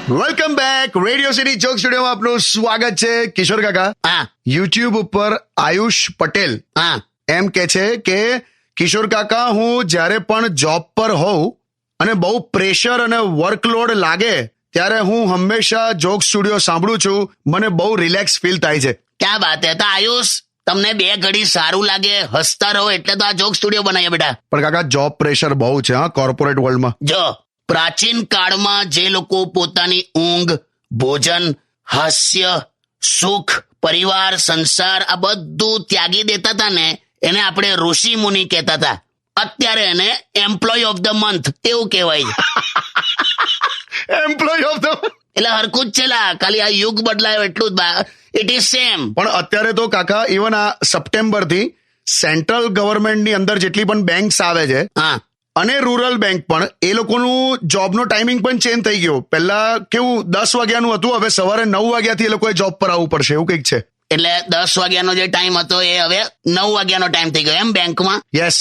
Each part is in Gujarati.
Welcome back. Radio city joke સ્ટુડિયોમાં આપનું સ્વાગત છે. કિશોર કાકા, યુટ્યુબ ઉપર આયુષ પટેલ એમ કે છે કે કિશોર કાકા, હું જ્યારે પણ જોબ પર હોઉં અને બહુ પ્રેશર અને વર્કલોડ લાગે ત્યારે હું હંમેશા જોક સ્ટુડિયો સાંભળું છું. મને બહુ રિલેક્સ ફીલ થાય છે. ક્યાં વાત હે. તો આયુષ, તમને બે ઘડી સારું લાગે, હસતા રહો એટલે તો આ જોક સ્ટુડિયો બનાવીએ બેટા. પણ કાકા, જોબ પ્રેશર બહુ છે હા કોર્પોરેટ વર્લ્ડમાં. જો પ્રાચીન કાળમાં જે લોકો પોતાની ઊંઘ, ભોજન, હાસ્ય, સુખ, પરિવાર, સંસાર આ બધું ત્યાગી દેતા હતા ને, એને આપણે ઋષિ મુનિ કહેતા હતા. અત્યારે એને એમ્પ્લોય ઓફ ધ મંથ તેવું કહેવાય છે. એમ્પ્લોય ઓફ ધ, એટલે હરખું જ છે લા, ખાલી આ યુગ બદલાયો એટલું જ. It is same. પણ અત્યારે તો કાકા, ઇવન આ સપ્ટેમ્બર થી સેન્ટ્રલ ગવર્મેન્ટની અંદર જેટલી પણ બેંક્સ આવે છે અને રૂરલ બેંક પણ, એ લોકોનું જોબનો ટાઈમિંગ પણ ચેન્જ થઈ ગયો. પહેલા કેવું 10 વાગ્યાનું હતું, હવે સવારે 9 વાગ્યાથી એ લોકોએ જોબ પર આવવું પડશે, એવું કંઈક છે. એટલે 10 વાગ્યાનો જે ટાઈમ હતો એ હવે 9 વાગ્યાનો ટાઈમ થઈ ગયો એમ બેંકમાં. યસ.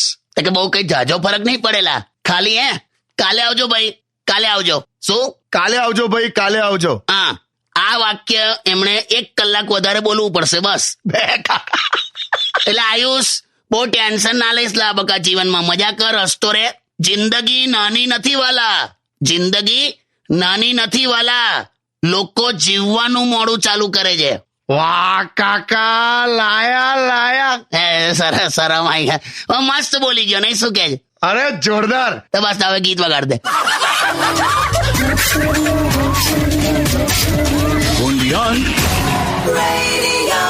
કે બહુ કઈ જાજો ફરક નહીં પડેલા. ખાલી કાલે આવજો ભાઈ, કાલે આવજો. શું? કાલે આવજો ભાઈ, કાલે આવજો. હા, આ વાક્ય એમણે 1 કલાક વધારે બોલવું પડશે બસ. એટલે આયુષ, બહુ ટેન્શન ના લઈશ લા બકા. જીવનમાં મજા કર, હસતો રે. જિંદગી નાની નથી વાલા, જિંદગી નાની નથી વાલા. લોકો જીવવાનું મોડું ચાલુ કરે છે. વાહ કાકા, લાયા. સરસ શરમ આવી ગયા. મસ્ત બોલી ગયો નહીં? શું કે છે? અરે જોરદાર. તો બસ હવે ગીત વગાડ દે. Radio